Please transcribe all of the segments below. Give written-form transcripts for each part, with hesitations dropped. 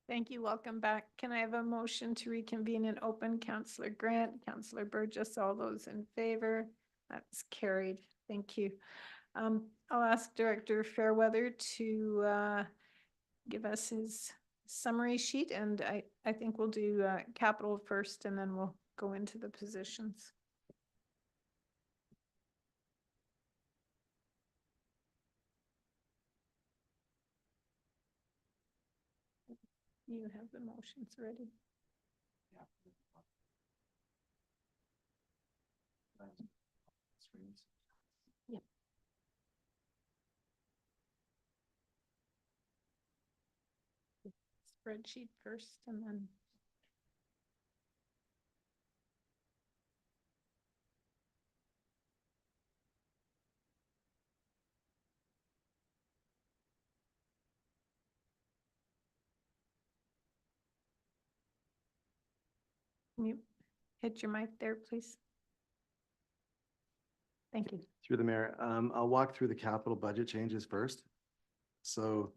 Thank you. Welcome back. Can I have a motion to reconvene in open? Councillor Grant, Councillor Burgess, all those in favor? That's carried. Thank you. I'll ask Director Fairweather to give us his summary sheet, and I think we'll do capital first, and then we'll go into the positions. You have the motions ready. Yeah. Spreadsheet first, and then. Can you hit your mic there, please? Thank you. Through the mayor, I'll walk through the capital budget changes first. So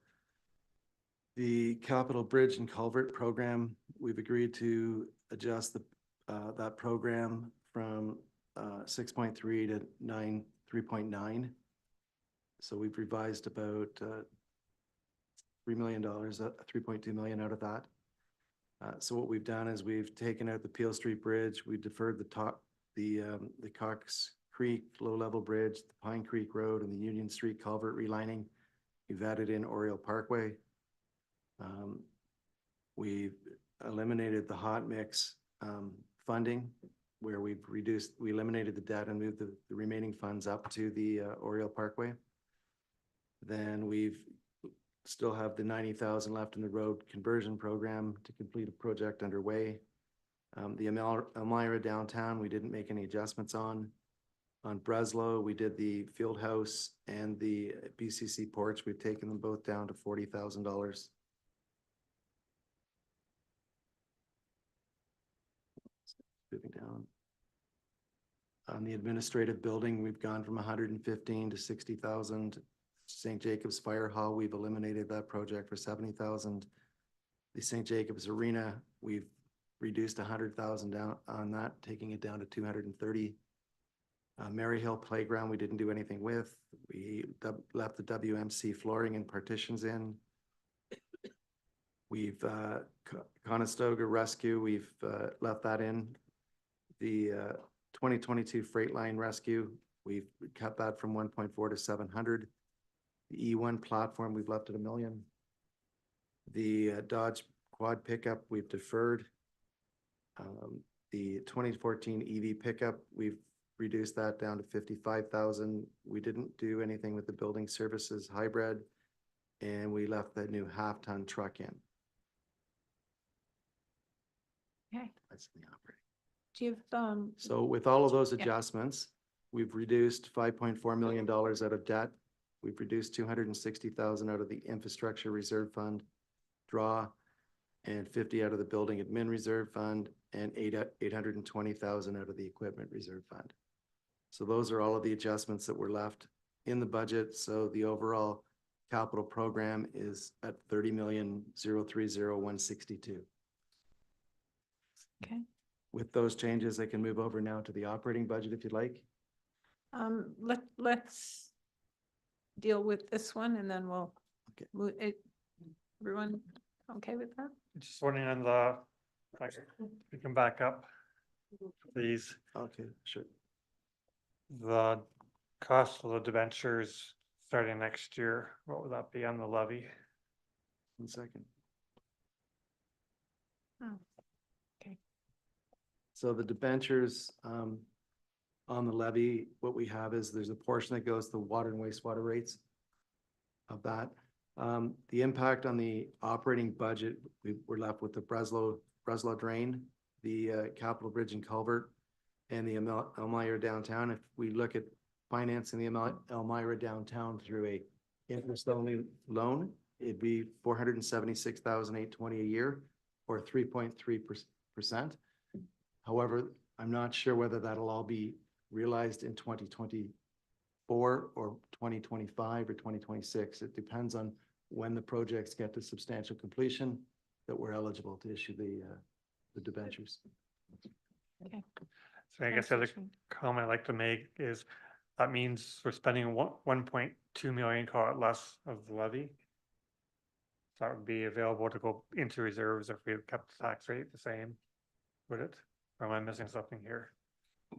the capital bridge and culvert program, we've agreed to adjust that program from 6.3 to 3.9. So we've revised about $3 million, 3.2 million out of that. So what we've done is we've taken out the Peel Street Bridge, we deferred the Cox Creek low-level bridge, the Pine Creek Road, and the Union Street culvert relining. We've added in Oriole Parkway. We've eliminated the hot mix funding, where we eliminated the debt and moved the remaining funds up to the Oriole Parkway. Then we've still have the 90,000 left in the road conversion program to complete a project underway. The Elmira downtown, we didn't make any adjustments on. On Breslow, we did the field house and the BCC porch. We've taken them both down to $40,000. Moving down. On the administrative building, we've gone from 115 to 60,000. St. Jacobs Fire Hall, we've eliminated that project for 70,000. The St. Jacobs Arena, we've reduced 100,000 down on that, taking it down to 230. Mary Hill Playground, we didn't do anything with. We left the WMC flooring and partitions in. We've Conestoga Rescue, we've left that in. The 2022 Freightline Rescue, we've cut that from 1.4 to 700. The E1 platform, we've left at $1 million. The Dodge quad pickup, we've deferred. The 2014 EV pickup, we've reduced that down to 55,000. We didn't do anything with the building services hybrid, and we left that new half-ton truck in. Okay. That's the operating. Do you have, So with all of those adjustments, we've reduced $5.4 million out of debt. We've reduced 260,000 out of the infrastructure reserve fund draw, and 50 out of the building admin reserve fund, and 820,000 out of the equipment reserve fund. So those are all of the adjustments that were left in the budget. So the overall capital program is at 30,030,162. okay. With those changes, I can move over now to the operating budget if you'd like. Let's deal with this one, and then we'll Okay. move it. Everyone okay with that? Just wondering on the, we can back up, please. Okay, sure. The cost of the debentures starting next year, what would that be on the levy? 1 second. Oh, okay. So the debentures on the levy, what we have is there's a portion that goes to water and wastewater rates of that. The impact on the operating budget, we're left with the Breslow drain, the Capital Bridge and Culvert, and the Elmira downtown. If we look at financing the Elmira downtown through a interest-only loan, it'd be $476,820 a year, or 3.3%. However, I'm not sure whether that'll all be realized in 2024 or 2025 or 2026. It depends on when the projects get to substantial completion that we're eligible to issue the debentures. So I guess the other comment I'd like to make is that means we're spending 1.2 million, call it less of the levy. That would be available to go into reserves if we had kept the tax rate the same, would it? Or am I missing something here?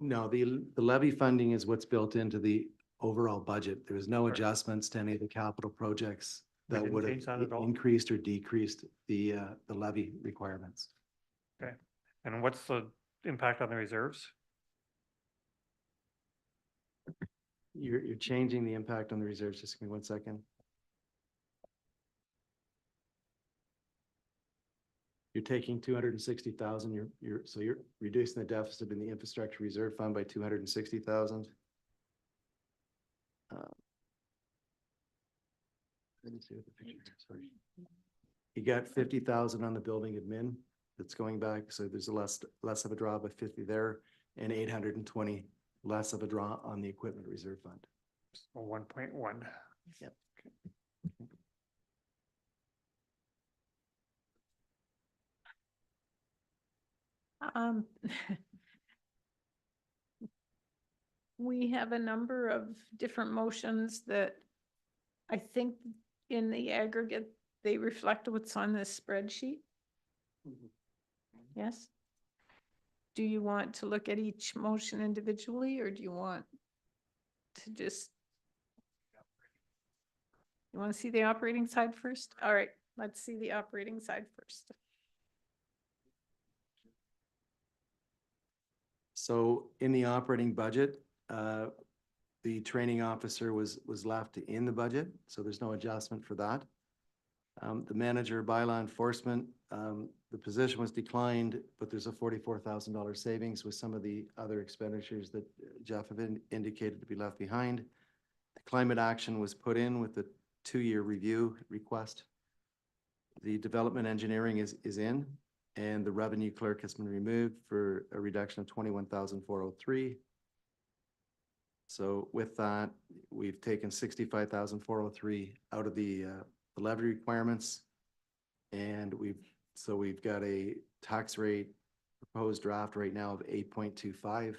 No, the levy funding is what's built into the overall budget. There was no Right. adjustments to any of the capital projects We that didn't would change that have at all? increased or decreased the levy requirements. Okay, and what's the impact on the reserves? You're changing the impact on the reserves. Just give me 1 second. You're taking 260,000, so you're reducing the deficit in the infrastructure reserve fund by 260,000. Let me see what the picture is, sorry. You got 50,000 on the building admin that's going back, so there's a less of a draw by 50 there, and 820 less of a draw on the equipment reserve fund. 1.1. Yep. We have a number of different motions that I think in the aggregate, they reflect what's on this spreadsheet. Yes? Do you want to look at each motion individually, or do you want to just? You want to see the operating side first? All right, let's see the operating side first. So in the operating budget, the training officer was left in the budget, so there's no adjustment for that. The manager bylaw enforcement, the position was declined, but there's a $44,000 savings with some of the other expenditures that Jeff have indicated to be left behind. The climate action was put in with the 2-year review request. The development engineering is in, and the revenue clerk has been removed for a reduction of 21,403. So with that, we've taken 65,403 out of the levy requirements. And we've got a tax rate proposed draft right now of 8.25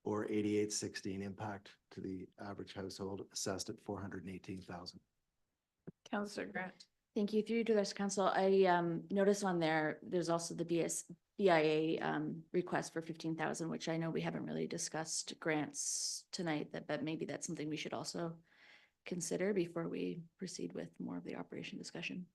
or 88.16 impact to the average household assessed at 418,000. Councillor Grant. Thank you. Through you to this council, I noticed on there's also the BIA request for 15,000, which I know we haven't really discussed grants tonight, but maybe that's something we should also consider before we proceed with more of the operation discussion.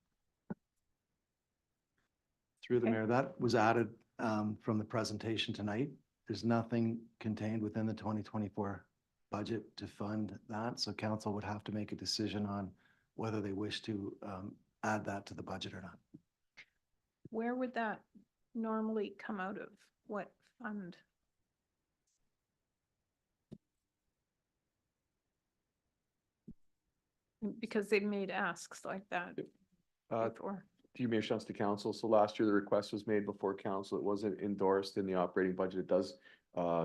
Through the Okay. mayor, that was added from the presentation tonight. There's nothing contained within the 2024 budget to fund that, so council would have to make a decision on whether they wish to add that to the budget or not. Where would that normally come out of? What fund? Because they've made asks like that before. Through Mayor Shunts to council. So last year, the request was made before council. It wasn't endorsed in the operating budget. It does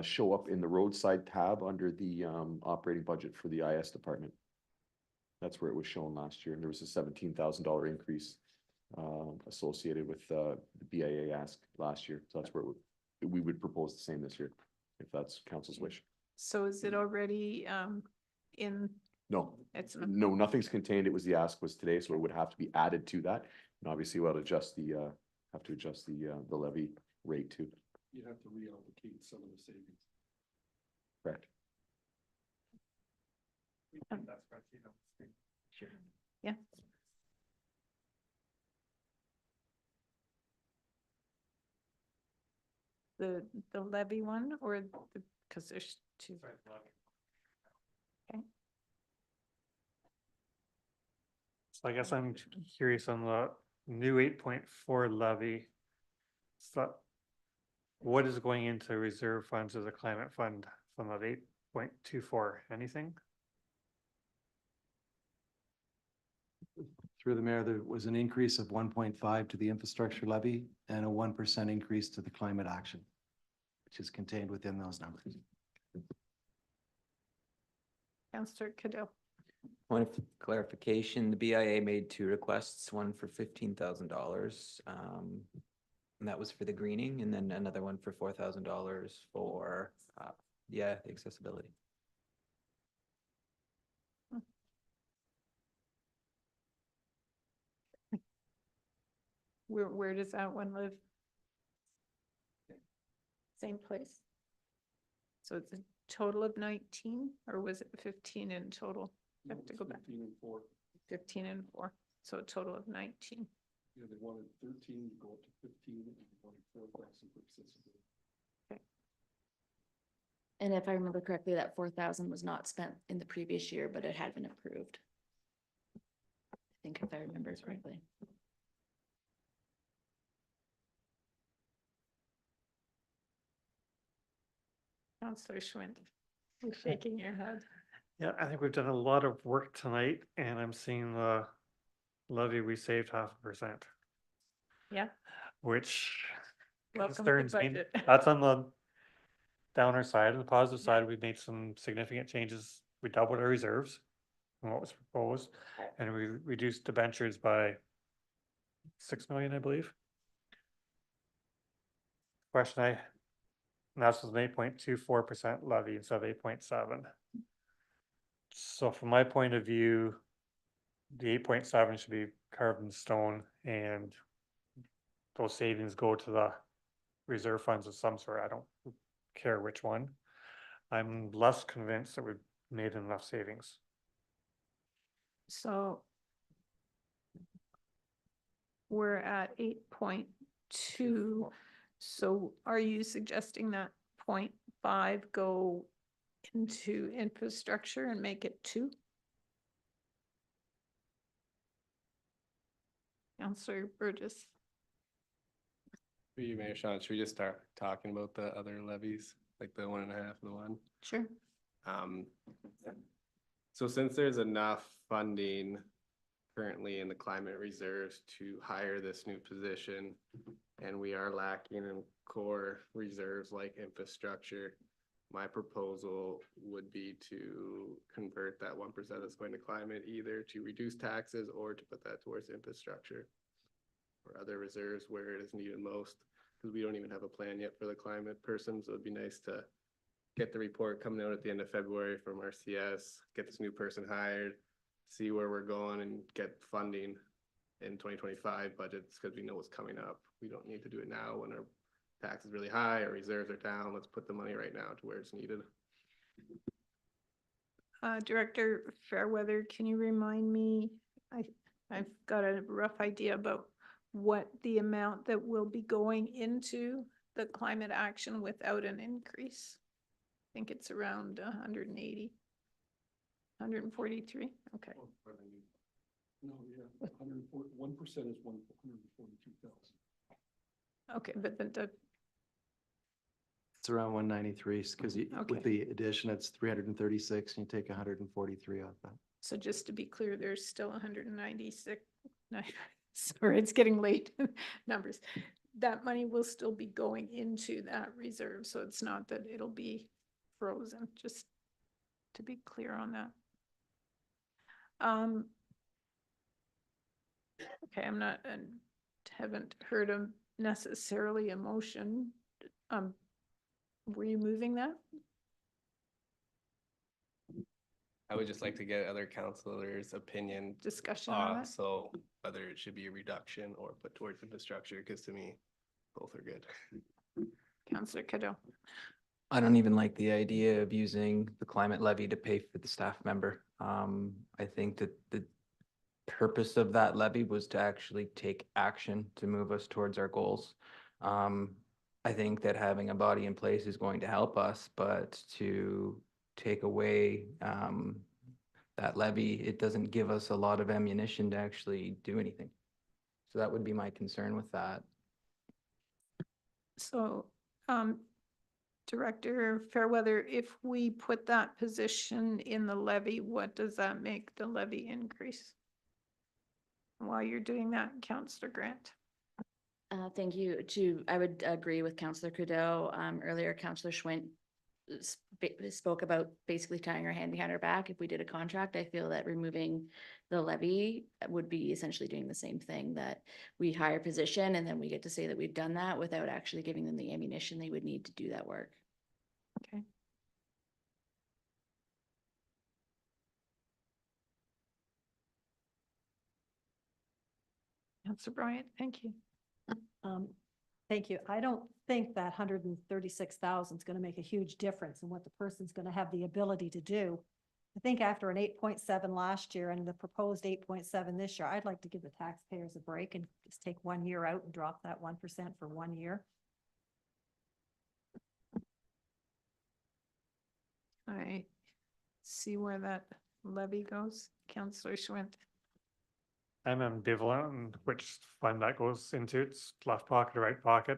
show up in the roadside tab under the operating budget for the IS department. That's where it was shown last year. And there was a $17,000 increase associated with the BIA ask last year. So that's where we would propose the same this year, if that's council's wish. So is it already in? No, It's not. no, nothing's contained. It was the ask was today, so it would have to be added to that. And obviously we'll adjust have to adjust the levy rate too. You'd have to reallocate some of the savings. Correct. Sure. Yeah. The levy one or the, because there's two. Okay. So I guess I'm curious on the new 8.4 levy. So what is going into reserve funds as a climate fund from that 8.24? Anything? Through the mayor, there was an increase of 1.5 to the infrastructure levy and a 1% increase to the climate action, which is contained within those numbers. Councillor Cadell. Point of clarification, the BIA made two requests, one for $15,000. And that was for the greening, and then another one for $4,000 for, the accessibility. Where does that one live? Same place? So it's a total of 19, or was it 15 in total? I have to go back. 15 and 4. 15 and 4, so a total of 19. Yeah, they wanted 13, you go up to 15, and they wanted 4,000 for accessibility. And if I remember correctly, that 4,000 was not spent in the previous year, but it had been approved. I think if I remember correctly. Counselor Schwint, you're shaking your head. Yeah, I think we've done a lot of work tonight and I'm seeing the levy, we saved 0.5%, Yeah, which welcome to concerns me. budget. That's on the downer side. On the positive side, we've made some significant changes. We doubled our reserves from what was proposed, and we reduced debentures by 6 million, I believe. And that's with an 8.24% levy instead of 8.7. So from my point of view, the 8.7 should be carved in stone, and those savings go to the reserve funds of some sort. I don't care which one. I'm less convinced that we've made enough savings. So we're at 8.2. So are you suggesting that 0.5 go into infrastructure and make it 2? Counselor Burgess. Through you, Mayor Sean, should we just start talking about the other levies, like the 1.5 and the 1? Sure. Um, so since there's enough funding currently in the climate reserves to hire this new position, and we are lacking in core reserves like infrastructure, my proposal would be to convert that 1% that's going to climate either to reduce taxes or to put that towards infrastructure or other reserves where it is needed most, because we don't even have a plan yet for the climate person. So it'd be nice to get the report coming out at the end of February from RCS, get this new person hired, see where we're going, and get funding in 2025 budgets, because we know what's coming up. We don't need to do it now when our tax is really high, our reserves are down. Let's put the money right now to where it's needed. Director Fairweather, can you remind me? I've got a rough idea about what the amount that will be going into the climate action without an increase. I think it's around 180, 143. Okay. No, yeah, 140, 1% is 142,000. Okay, but the It's around 193, because Okay. with the addition, it's 336, and you take 143 off that. so just to be clear, there's still 196. No, sorry, it's getting late. Numbers. That money will still be going into that reserve, so it's not that it'll be frozen, just to be clear on that. Okay, I'm not, and haven't heard of necessarily a motion. Were you moving that? I would just like to get other counselors' opinion, Discussion on it? so whether it should be a reduction or put towards infrastructure, because to me, both are good. Counselor Cadeau. I don't even like the idea of using the climate levy to pay for the staff member. I think that the purpose of that levy was to actually take action to move us towards our goals. I think that having a body in place is going to help us, but to take away that levy, it doesn't give us a lot of ammunition to actually do anything. So that would be my concern with that. So, Director Fairweather, if we put that position in the levy, what does that make the levy increase? While you're doing that, Counselor Grant. Thank you. I would agree with Counselor Trudeau. Earlier, Counselor Schwint spoke about basically tying our hand behind our back. If we did a contract, I feel that removing the levy would be essentially doing the same thing, that we hire a position and then we get to say that we've done that without actually giving them the ammunition they would need to do that work. Okay. Councillor Bryant, thank you. Thank you. I don't think that 136,000 is going to make a huge difference in what the person's going to have the ability to do. I think after an 8.7 last year and the proposed 8.7 this year, I'd like to give the taxpayers a break and just take 1 year out and drop that 1% for 1 year. I see where that levy goes. Councillor Schwint. I'm ambivalent on which fund that goes into, it's left pocket or right pocket.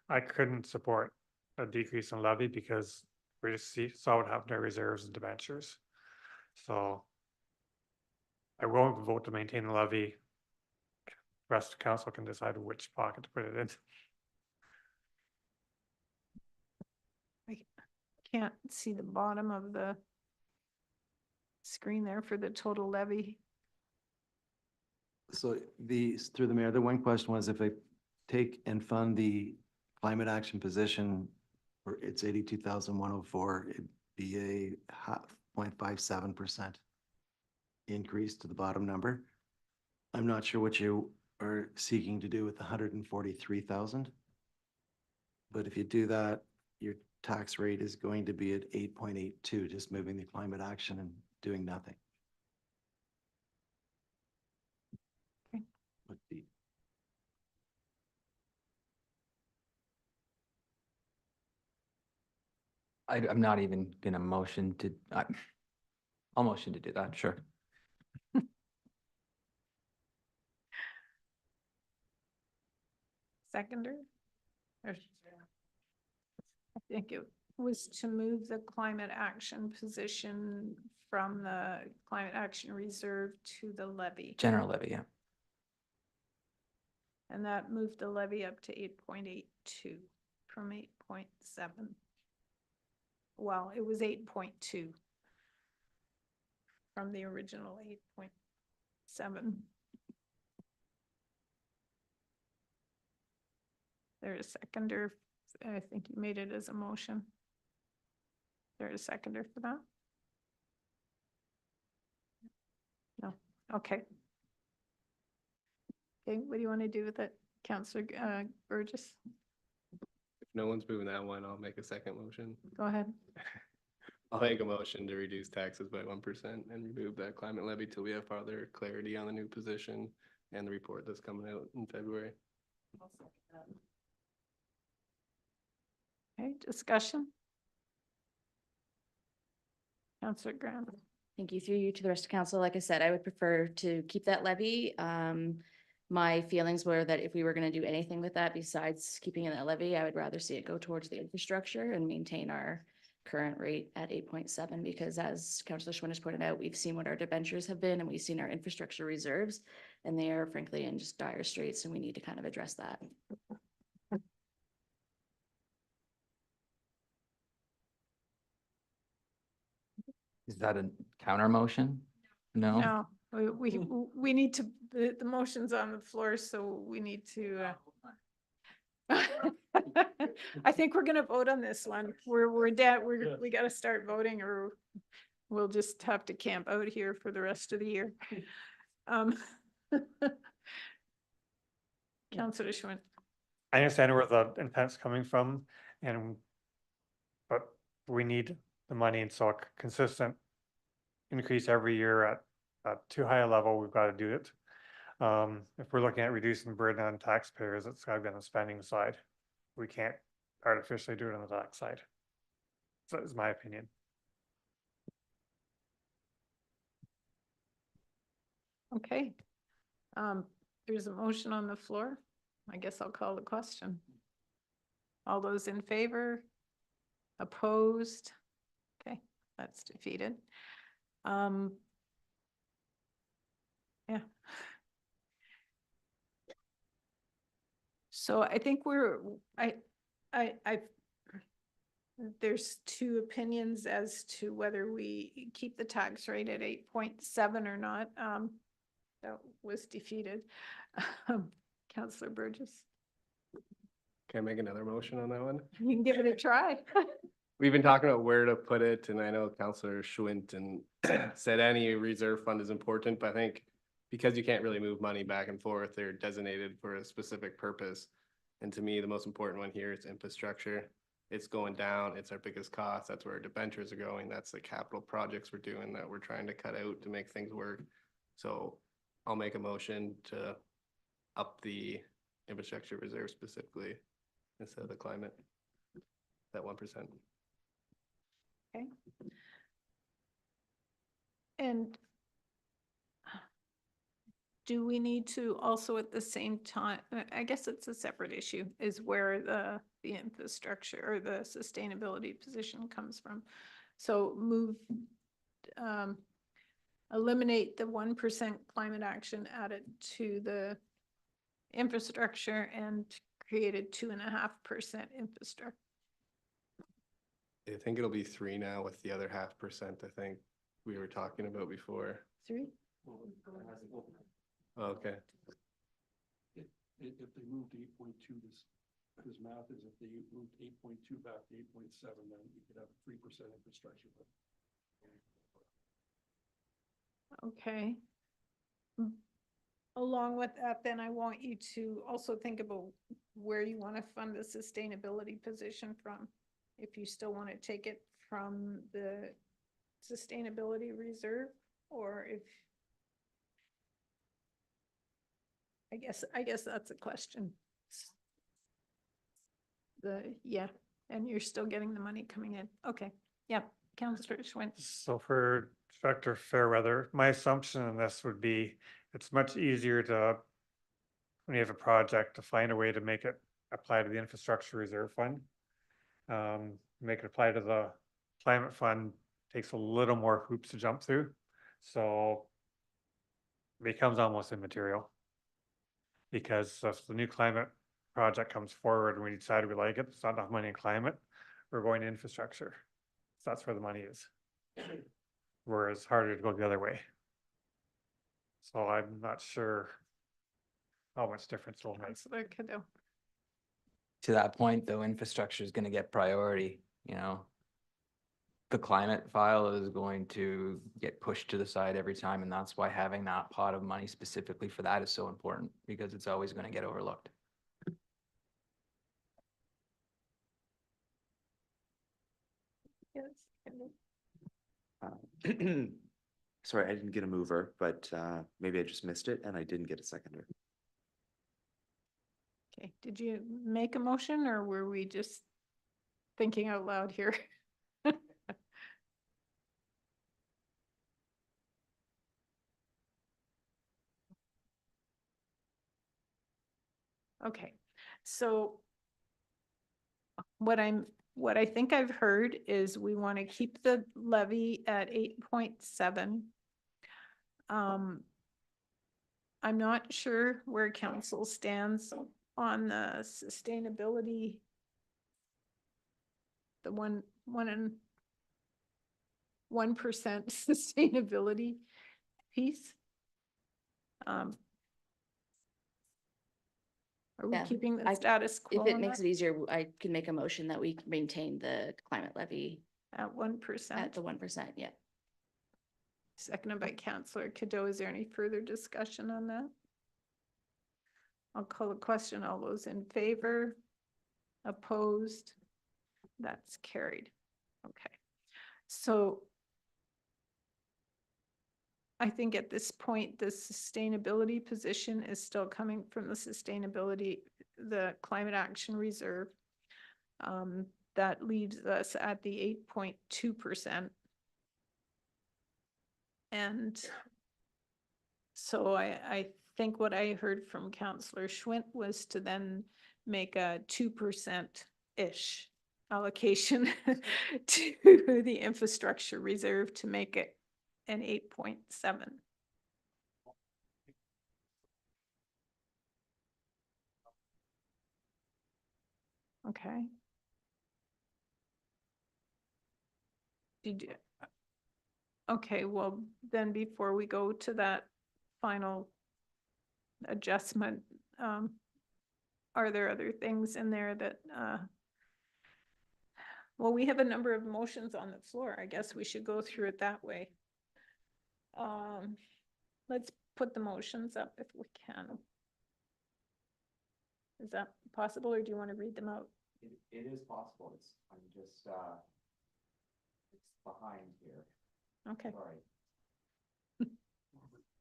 I couldn't support a decrease in levy because we just saw what happened to our reserves and debentures. So I won't vote to maintain the levy. Rest of council can decide which pocket to put it in. Can't see the bottom of the screen there for the total levy. So through the mayor, the one question was if they take and fund the climate action position, or it's 82,104, it'd be a 0.57% increase to the bottom number. I'm not sure what you are seeking to do with the 143,000. But if you do that, your tax rate is going to be at 8.82, just moving the climate action and doing nothing. Okay. Would be. I'm not even gonna motion to, I'll motion to do that, sure. Seconder? Or- I think it was to move the climate action position from the climate action reserve to the levy. General levy, yeah. And that moved the levy up to 8.82 from 8.7. Well, it was 8.2 from the original 8.7. There's a seconder. I think you made it as a motion. There's a seconder for that? No, okay. Okay, what do you want to do with it, Councillor Burgess? If no one's moving that one, I'll make a second motion. Go ahead. I'll make a motion to reduce taxes by 1% and remove that climate levy till we have further clarity on the new position and the report that's coming out in February. Okay, discussion? Councillor Grant. Thank you. Through you to the rest of council. Like I said, I would prefer to keep that levy. My feelings were that if we were going to do anything with that besides keeping in that levy, I would rather see it go towards the infrastructure and maintain our current rate at 8.7, because as Councillor Schwinn has pointed out, we've seen what our debentures have been and we've seen our infrastructure reserves, and they are frankly in just dire straits, and we need to kind of address that. Is that a counter motion? No? No, we need to, the motion's on the floor, so we need to. I think we're gonna vote on this one. We gotta start voting, or we'll just have to camp out here for the rest of the year. Councillor Schwinn. I understand where the intent's coming from, but we need the money, and so a consistent increase every year at too high a level, we've got to do it. If we're looking at reducing the burden on taxpayers, it's got to be on the spending side. We can't artificially do it on the tax side. So that's my opinion. Okay. There's a motion on the floor. I guess I'll call the question. All those in favor? Opposed? Okay, that's defeated. Yeah. So I think there's two opinions as to whether we keep the tax rate at 8.7 or not. That was defeated. Counselor Burgess, Can I make another motion on that one? you can give it a try. We've been talking about where to put it, and I know Counselor Schwinton said any reserve fund is important, but I think because you can't really move money back and forth, they're designated for a specific purpose. And to me, the most important one here is infrastructure. It's going down, it's our biggest cost, that's where our debentures are going, that's the capital projects we're doing that we're trying to cut out to make things work. So I'll make a motion to up the infrastructure reserve specifically instead of the climate, that 1%. Okay. And do we need to also at the same time, I guess it's a separate issue, is where the infrastructure or the sustainability position comes from. So eliminate the 1% climate action added to the infrastructure and created 2.5% infrastructure. I think it'll be 3 now with the other 0.5%, I think we were talking about before. 3? Okay, If they moved 8.2, this math is if they moved 8.2 back to 8.7, then you could have 3% infrastructure. Okay. Along with that, then I want you to also think about where you want to fund the sustainability position from. If you still want to take it from the sustainability reserve, or if I guess that's a question. And you're still getting the money coming in. Okay, yeah, Councillor Schwinn. So for Director Fairweather, my assumption on this would be, it's much easier to, when you have a project, to find a way to make it apply to the infrastructure reserve fund. Make it apply to the climate fund takes a little more hoops to jump through. So it becomes almost immaterial. Because if the new climate project comes forward and we decide we like it, it's not enough money in climate, we're going to infrastructure. So that's where the money is. Whereas harder to go the other way. So I'm not sure how much difference it'll make. Councillor Cadeau. To that point, though, infrastructure is going to get priority, you know. The climate file is going to get pushed to the side every time, and that's why having that pot of money specifically for that is so important, because it's always going to get overlooked. Yes. Sorry, I didn't get a mover, but maybe I just missed it and I didn't get a seconder. Okay, did you make a motion or were we just thinking out loud here? Okay, so what I think I've heard is we want to keep the levy at 8.7. I'm not sure where council stands on the sustainability. The 1% sustainability piece. Are we Yeah, keeping the I- status quo If it on makes that? it easier, I can make a motion that we maintain the climate levy At 1%? at the 1%, yeah. Seconded by Councillor Cadeau. Is there any further discussion on that? I'll call the question. All those in favor? Opposed? That's carried. Okay. So I think at this point, the sustainability position is still coming from the Climate Action Reserve. That leaves us at the 8.2%. And so I think what I heard from Councillor Schwint was to then make a 2%-ish allocation to the infrastructure reserve to make it an 8.7. Okay. Did you? Okay, well, then before we go to that final adjustment, are there other things in there that, well, we have a number of motions on the floor. I guess we should go through it that way. Let's put the motions up if we can. Is that possible, or do you want to read them out? It is possible. I'm just, it's behind here. Okay, Sorry.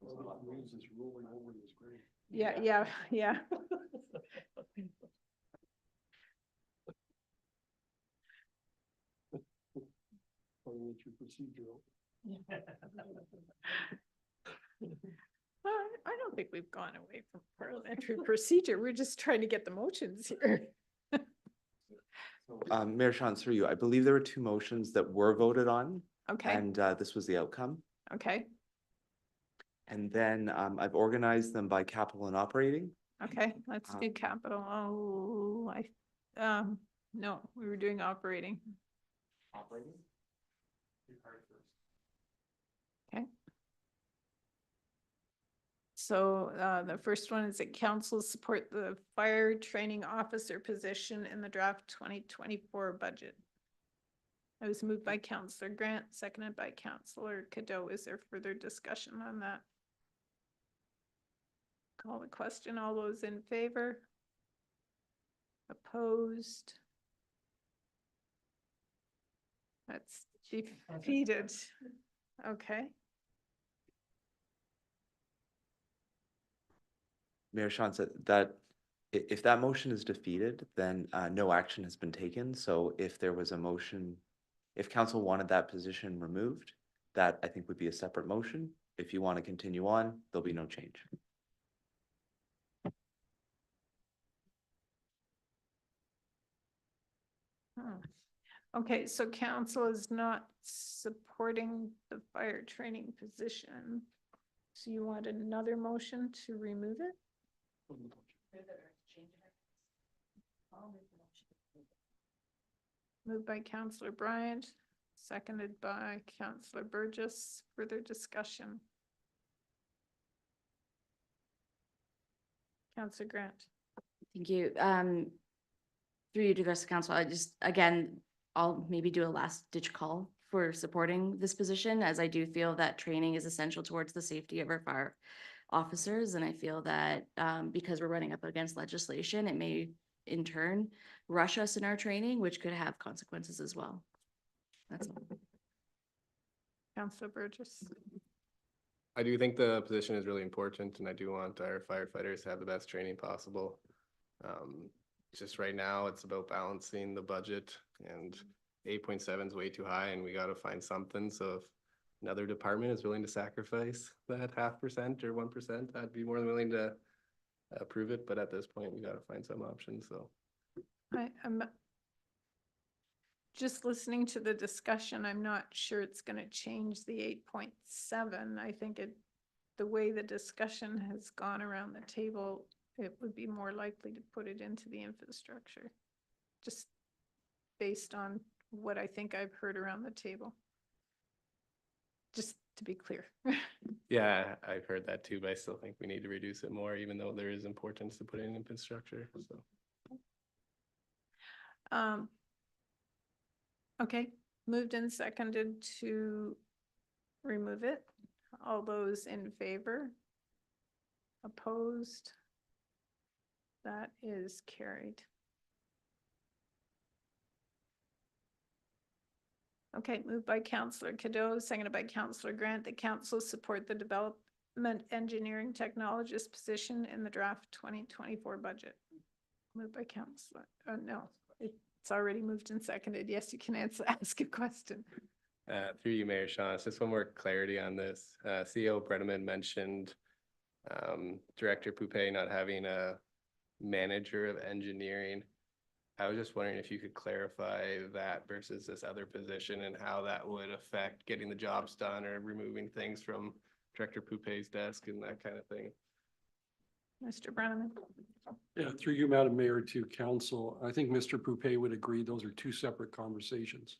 Well, the news is rolling over the screen. yeah. Parliamentary procedural. Well, I don't think we've gone away from parliamentary procedure. We're just trying to get the motions here. Mayor Sean, through you, I believe there were two motions that were voted on, Okay, and this was the outcome. okay, And then I've organized them by capital and operating. okay, let's do capital. Oh, no, we were doing operating. Operating? Okay. So the first one is that council support the fire training officer position in the draft 2024 budget. It was moved by Councillor Grant, seconded by Councillor Cadeau. Is there further discussion on that? Call the question. All those in favor? Opposed? That's defeated. Okay. Mayor Sean said that if that motion is defeated, then no action has been taken. So if there was a motion, if council wanted that position removed, that I think would be a separate motion. If you want to continue on, there'll be no change. Okay, so council is not supporting the fire training position. So you want another motion to remove it? Moved by Councillor Bryant, seconded by Councillor Burgess. Further discussion? Councillor Grant. Thank you. Through you to the rest of council, I just, again, I'll maybe do a last ditch call for supporting this position, as I do feel that training is essential towards the safety of our fire officers. And I feel that because we're running up against legislation, it may in turn rush us in our training, which could have consequences as well. That's all. Councillor Burgess. I do think the position is really important, and I do want our firefighters to have the best training possible. Just right now, it's about balancing the budget, and 8.7 is way too high, and we gotta find something. So if another department is willing to sacrifice that 0.5% or 1%, I'd be more than willing to approve it. But at this point, we gotta find some options, so. I'm just listening to the discussion. I'm not sure it's gonna change the 8.7. I think the way the discussion has gone around the table, it would be more likely to put it into the infrastructure. Just based on what I think I've heard around the table. Just to be clear. Yeah, I've heard that too, but I still think we need to reduce it more, even though there is importance to put in infrastructure, so. Okay, moved and seconded to remove it. All those in favor? Opposed? That is carried. Okay, moved by Councillor Cadeau, seconded by Councillor Grant, that council support the development engineering technologist position in the draft 2024 budget. Moved by Councillor, no, it's already moved and seconded. Yes, you can ask a question. Through you, Mayor Sean, it's just one more clarity on this. CEO Brenneman mentioned Director Poupey not having a manager of engineering. I was just wondering if you could clarify that versus this other position and how that would affect getting the jobs done or removing things from Director Poupey's desk and that kind of thing. Mr. Brenneman. Yeah, through you, Madam Mayor, to council, I think Mr. Poupey would agree those are two separate conversations.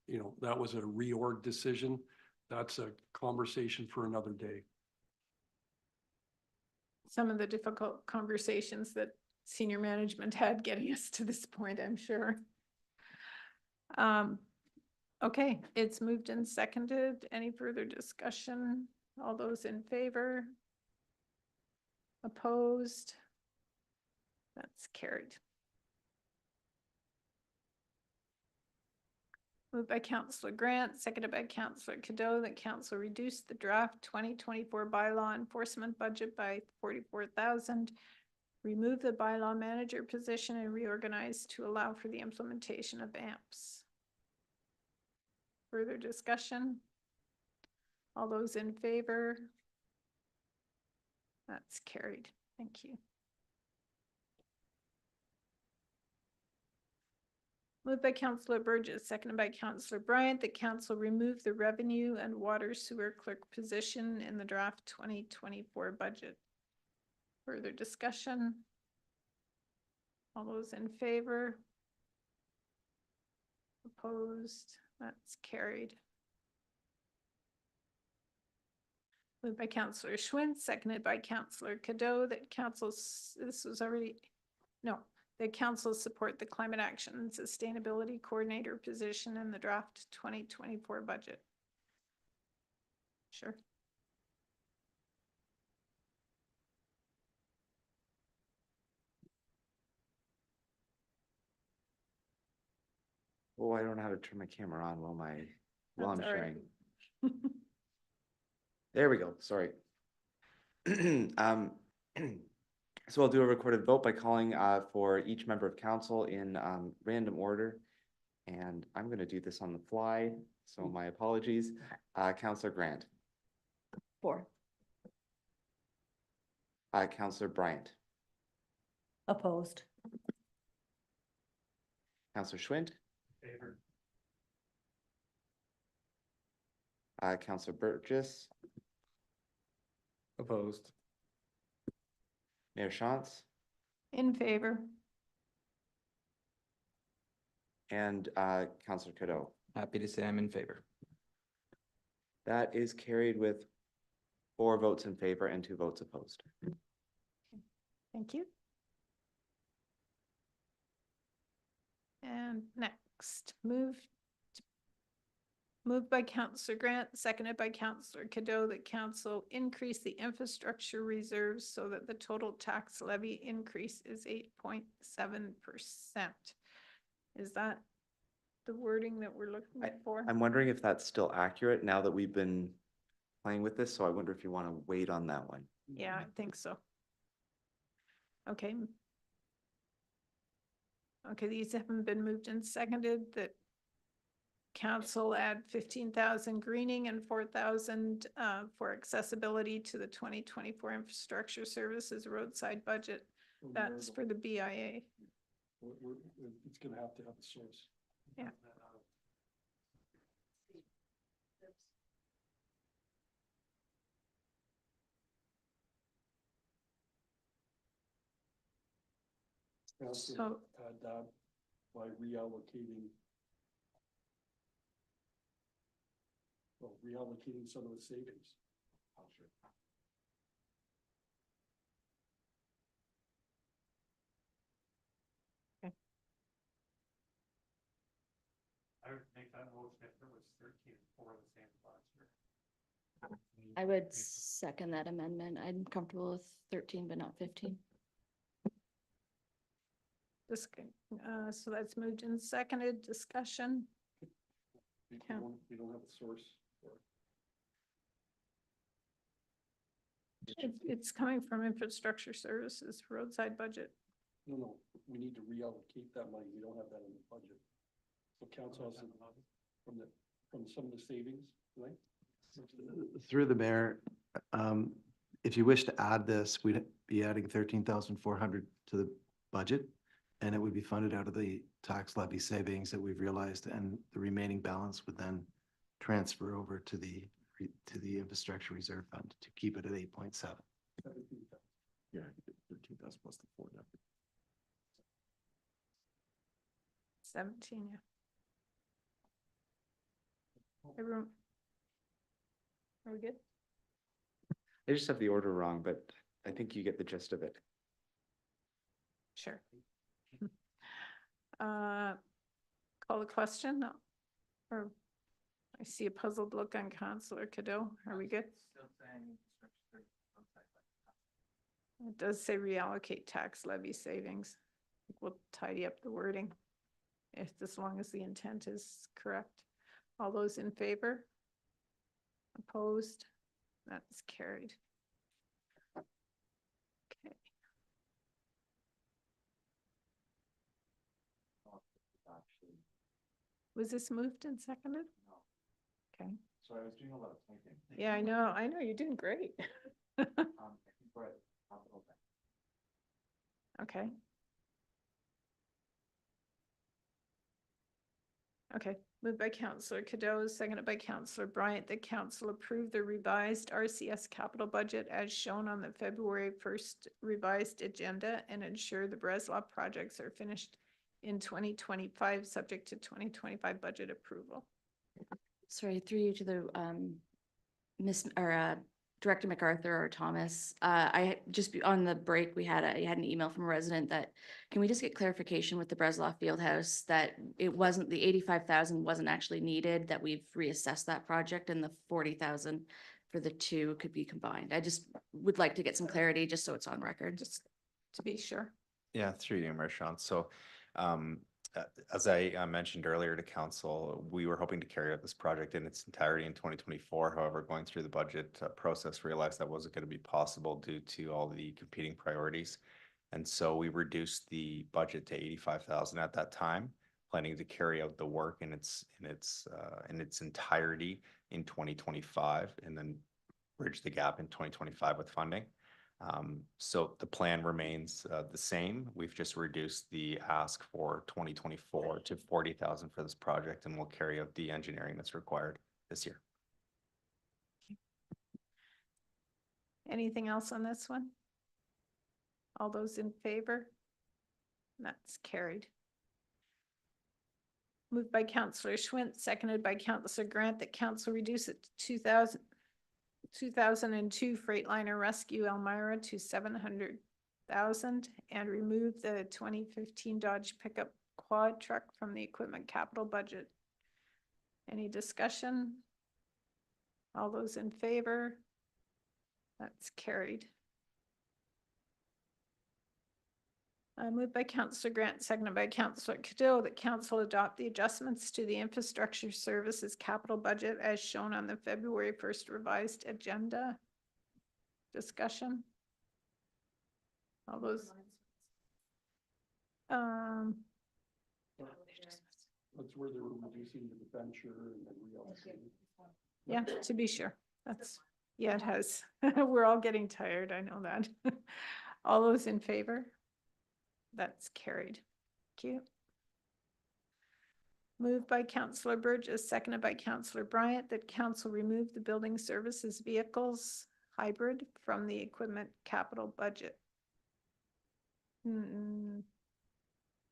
You know, that was a reorg decision. That's a conversation for another day. Some of the difficult conversations that senior management had getting us to this point, I'm sure. Okay, it's moved and seconded. Any further discussion? All those in favor? Opposed? That's carried. Moved by Councillor Grant, seconded by Councillor Cadeau, that council reduce the draft 2024 bylaw enforcement budget by 44,000. Remove the bylaw manager position and reorganize to allow for the implementation of AMPS. Further discussion? All those in favor? That's carried. Thank you. Moved by Councillor Burgess, seconded by Councillor Bryant, that council remove the revenue and water sewer clerk position in the draft 2024 budget. Further discussion? All those in favor? Opposed? That's carried. Moved by Councillor Schwinn, seconded by Councillor Cadeau, that this was already, no, that council support the climate action and sustainability coordinator position in the draft 2024 budget. Sure. Oh, I don't know how to turn my camera on while I'm That's all right. sharing. There we go, sorry. So I'll do a recorded vote by calling for each member of council in random order. And I'm gonna do this on the fly, so my apologies. Councillor Grant, 4. Councillor Bryant, Opposed. Councillor Schwint, Favor. Councillor Burgess, Opposed. Mayor Shantz, In favor? and Councillor Cadeau. Happy to say I'm in favor. That is carried with 4 votes in favor and 2 votes opposed. Thank you. And next, moved by Councillor Grant, seconded by Councillor Cadeau, that council increase the infrastructure reserves so that the total tax levy increase is 8.7%. Is that the wording that we're looking for? I'm wondering if that's still accurate now that we've been playing with this, so I wonder if you want to wait on that one. Yeah, I think so. Okay. Okay, these haven't been moved and seconded, that council add 15,000 greening and 4,000 for accessibility to the 2024 infrastructure services roadside budget. That's for the BIA. It's gonna have to have a source. Yeah. So- Add that by reallocating. Well, reallocating some of the savings. I would make that motion if it was 13 for the same as last year. I would second that amendment. I'm comfortable with 13, but not 15. So that's moved and seconded. Discussion. We Yeah. we don't have a source. It's coming from infrastructure services roadside budget. No, we need to reallocate that money. We don't have that in the budget. So council has from some of the savings, right? Through the mayor, if you wish to add this, we'd be adding 13,400 to the budget. And it would be funded out of the tax levy savings that we've realized, and the remaining balance would then transfer over to the infrastructure reserve fund to keep it at 8.7. Yeah, 13,000 plus the 4 number. 17, yeah. Everyone? Are we good? I just have the order wrong, but I think you get the gist of it. Sure. Call the question, or I see a puzzled look on Councillor Cadeau. Are we good? It does say reallocate tax levy savings. We'll tidy up the wording if, as long as the intent is correct. All those in favor? Opposed? That's carried. Okay. Was this moved and seconded? No. Okay. So I was doing a lot of typing. Yeah, I know, you're doing great. Okay. Okay, moved by Councillor Cadeau, seconded by Councillor Bryant, that council approve the revised RCS capital budget as shown on the February 1st revised agenda and ensure the Breslau projects are finished in 2025, subject to 2025 budget approval. Sorry, through you to the Director MacArthur or Thomas. On the break, I had an email from a resident that, can we just get clarification with the Breslau Fieldhouse that it wasn't, the 85,000 wasn't actually needed, that we've reassessed that project and the 40,000 for the two could be combined. I just would like to get some clarity just so it's on record. Just to be sure. Yeah, through you, Marchant. So, as I mentioned earlier to council, we were hoping to carry out this project in its entirety in 2024. However, going through the budget process, realized that wasn't going to be possible due to all the competing priorities. And so we reduced the budget to 85,000 at that time, planning to carry out the work in its entirety in 2025, and then bridge the gap in 2025 with funding. So the plan remains the same. We've just reduced the ask for 2024 to 40,000 for this project, and we'll carry out the engineering that's required this year. Anything else on this one? All those in favor? That's carried. Moved by Councillor Schwint, seconded by Councillor Grant, that council reduce it to 2002 Freightliner Rescue Elmira to 700,000 and remove the 2015 Dodge pickup quad truck from the equipment capital budget. Any discussion? All those in favor? That's carried. Moved by Councillor Grant, seconded by Councillor Cadeau, that council adopt the adjustments to the infrastructure services capital budget as shown on the February 1st revised agenda. Discussion? All those? That's where they were reducing the debenture and then reallocating. Yeah, to be sure. That's, yeah, it has. We're all getting tired. I know that. All those in favor? That's carried. Thank you. Moved by Councillor Burgess, seconded by Councillor Bryant, that council remove the building services vehicles hybrid from the equipment capital budget.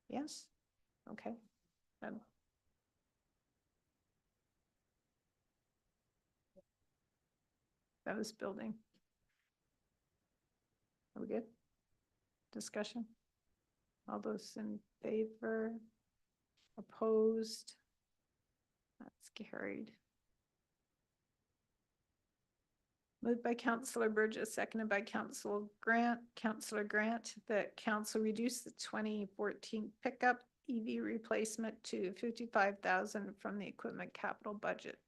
Yes, okay. That was building. Are we good? Discussion? All those in favor? Opposed? That's carried. Moved by Councillor Burgess, seconded by Councillor Grant, that council reduce the 2014 pickup EV replacement to 55,000 from the equipment capital budget.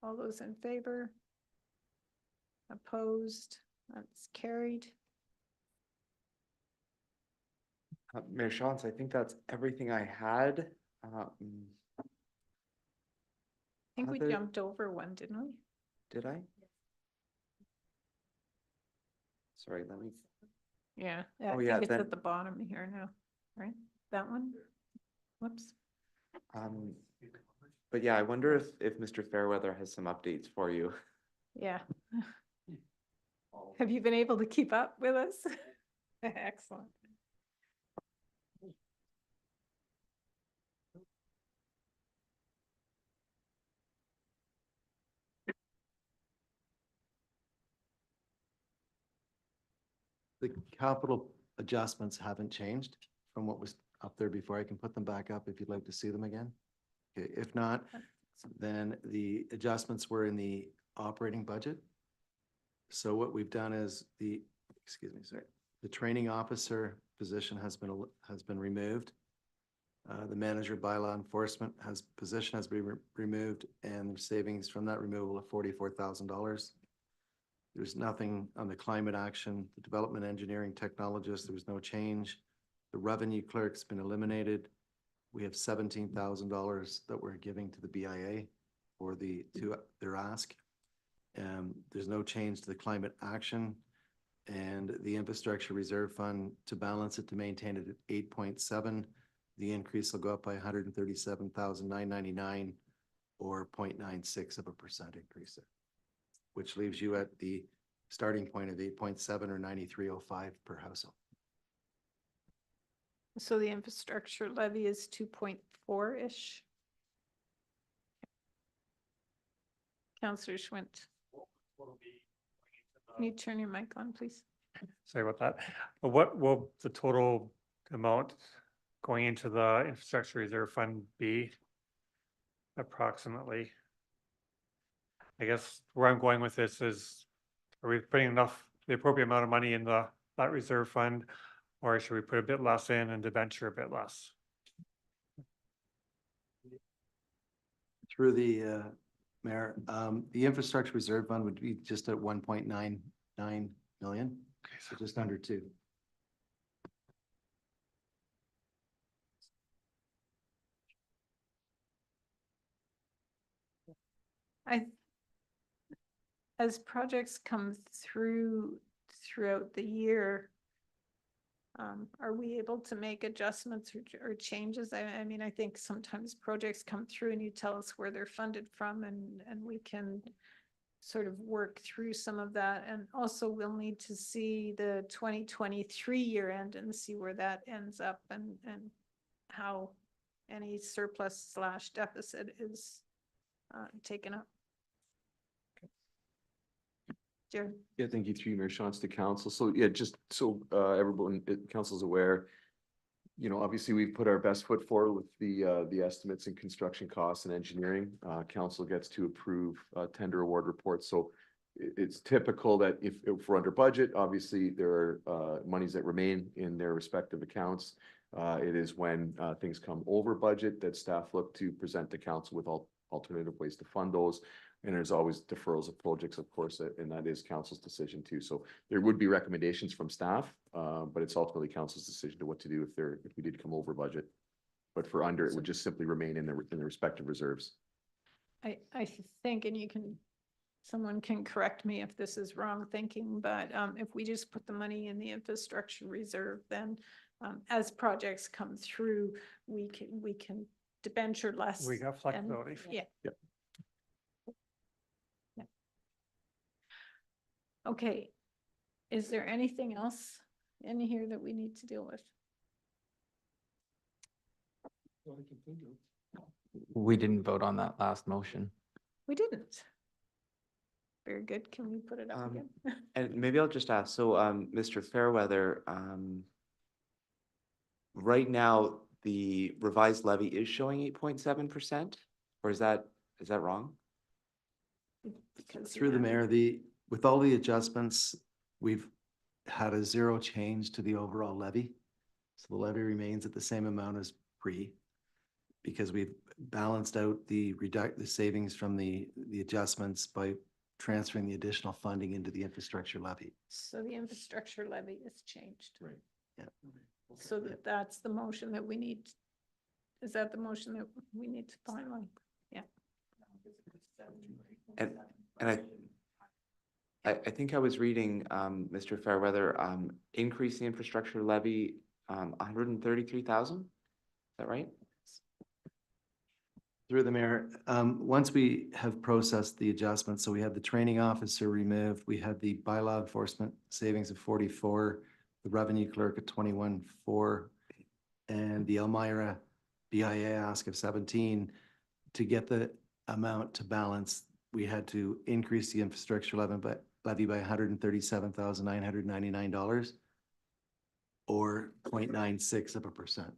All those in favor? Opposed? That's carried. Mayor Shantz, I think that's everything I had. I think we Other- jumped over one, didn't we? Did I? Sorry, let me, Yeah. Oh, I yeah, think it's then- at the bottom here now, right? That one? Whoops. but yeah, I wonder if Mr. Fairweather has some updates for you. Yeah. Have you been able to keep up with us? Excellent. The capital adjustments haven't changed from what was up there before. I can put them back up if you'd like to see them again. Okay, if not, then the adjustments were in the operating budget. So what we've done is excuse me, sorry, the training officer position has been removed. The manager by law enforcement position has been removed, and savings from that removal of $44,000. There's nothing on the climate action, the development engineering technologist, there was no change. The revenue clerk's been eliminated. We have $17,000 that we're giving to the BIA for their ask. There's no change to the climate action, and the infrastructure reserve fund, to balance it, to maintain it at 8.7. The increase will go up by 137,999, or 0.96% increase there, which leaves you at the starting point of 8.7 or 9305 per household. So the infrastructure levy is 2.4-ish. Counselor Schwint, can you turn your mic on, please? Sorry about that. But what will the total amount going into the infrastructure reserve fund be approximately? I guess where I'm going with this is, are we putting the appropriate amount of money in that reserve fund, or should we put a bit less in and debenture a bit less? Through the Mayor, the infrastructure reserve fund would be just at 1.99 million, so just under 2. As projects come throughout the year, are we able to make adjustments or changes? I mean, I think sometimes projects come through and you tell us where they're funded from, and we can sort of work through some of that. And also we'll need to see the 2023 year end and see where that ends up, and how any surplus / deficit is taken up. Jared? Yeah, thank you, through you, Mayor Shantz, to council. So yeah, just so everyone, council's aware, you know, obviously we've put our best foot forward with the estimates and construction costs and engineering. Council gets to approve tender award reports. So it's typical that if we're under budget, obviously there are monies that remain in their respective accounts. It is when things come over budget that staff look to present to council with alternative ways to fund those. And there's always deferrals of projects, of course, and that is council's decision too. So there would be recommendations from staff, but it's ultimately council's decision to what to do if we did come over budget. But for under, it would just simply remain in the respective reserves. I think, and someone can correct me if this is wrong thinking, but if we just put the money in the infrastructure reserve, then as projects come through, we can debenture less. We got flexibility. Yeah. Yep. Yeah. Okay. Is there anything else in here that we need to deal with? Well, I can think of. We didn't vote on that last motion. We didn't. Very good. Can we put it up again? And maybe I'll just ask, so, Mr. Fairweather, right now, the revised levy is showing 8.7%, or is that wrong? Because Through the mayor, with all the adjustments, we've had a 0 change to the overall levy. So the levy remains at the same amount as because we've balanced out the savings from the adjustments by transferring the additional funding into the infrastructure levy. So the infrastructure levy is changed. Right. Yeah. So that's the motion that we need. Is that the motion that we need to finally? Yeah. And I think I was reading, Mr. Fairweather, increase the infrastructure levy, 133,000. Is that right? Through the mayor, once we have processed the adjustments, so we had the training officer removed, we had the bylaw enforcement savings of 44, the revenue clerk at 21.4, and the Elmira BIA ask of 17. To get the amount to balance, we had to increase the infrastructure levy by $137,999. or 0.96%.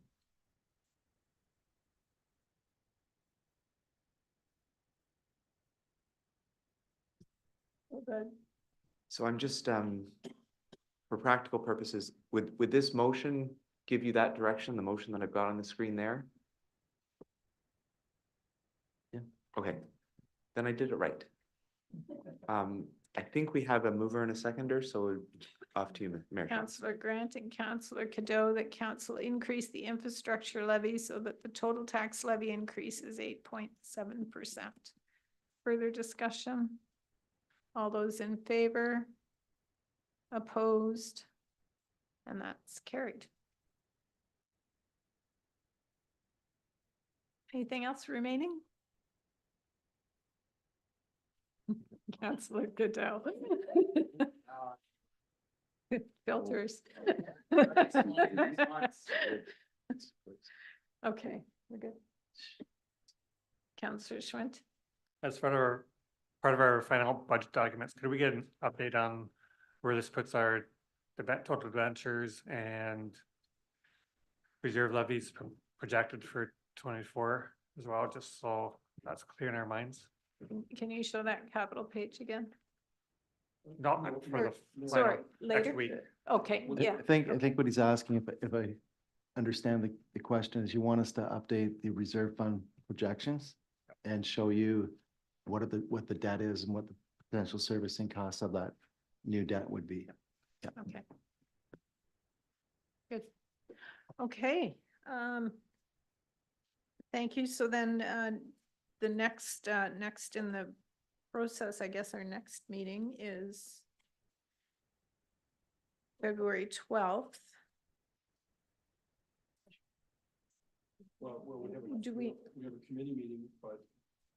So I'm just, for practical purposes, would this motion give you that direction, the motion that I've got on the screen there? Yeah. Okay, then I did it right. I think we have a mover and a seconder, so off to you, Mayor. Shaw. Councillor Grant and Councillor Cadeau, that council increase the infrastructure levy so that the total tax levy increase is 8.7%. Further discussion? All those in favor? Opposed? And that's carried. Anything else remaining? Councillor Goodell. Filters. Okay, we're good. Councillor Schwint? As part of our final budget documents, could we get an update on where this puts our total debentures and reserve levies projected for 24 as well, just so that's clear in our minds? Can you show that capital page again? Not meant for the Sorry, final later? next week. Okay, I yeah. think what he's asking, if I understand the question, is you want us to update the reserve fund projections and show you what the debt is and what the potential servicing costs of that new debt would be. Yeah. Okay. Good. Okay, thank you. So then, the next in the process, I guess our next meeting is February 12th. Well, we have a, Do we have a committee meeting, but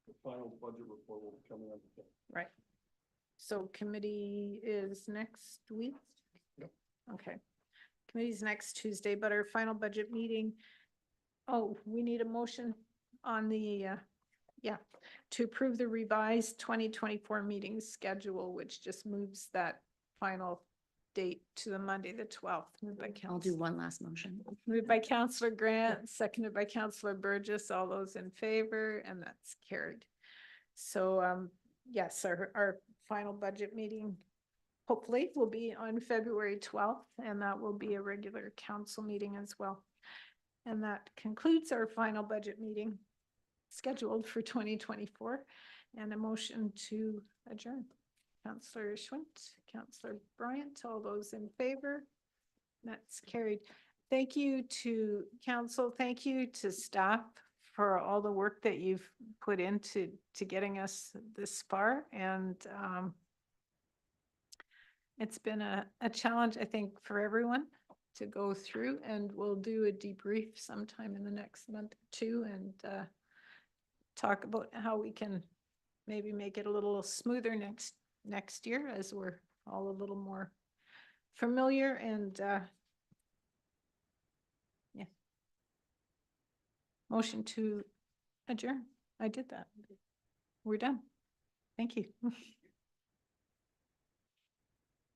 the final budget report will be coming on the 10th. Right. So committee is next week? Yep. Okay. Committee's next Tuesday, but our final budget meeting, oh, we need a motion on the, to approve the revised 2024 meeting schedule, which just moves that final date to the Monday, the 12th. Moved by I'll do Council- one last motion. Moved by Councillor Grant, seconded by Councillor Burgess. All those in favor, and that's carried. So, yes, our final budget meeting hopefully will be on February 12th, and that will be a regular council meeting as well. And that concludes our final budget meeting scheduled for 2024, and a motion to adjourn. Councillor Schwint, Councillor Bryant, all those in favor? That's carried. Thank you to council. Thank you to staff for all the work that you've put into getting us this far. And it's been a challenge, I think, for everyone to go through, and we'll do a debrief sometime in the next month or two and talk about how we can maybe make it a little smoother next year as we're all a little more familiar and yeah. Motion to adjourn. I did that. We're done. Thank you.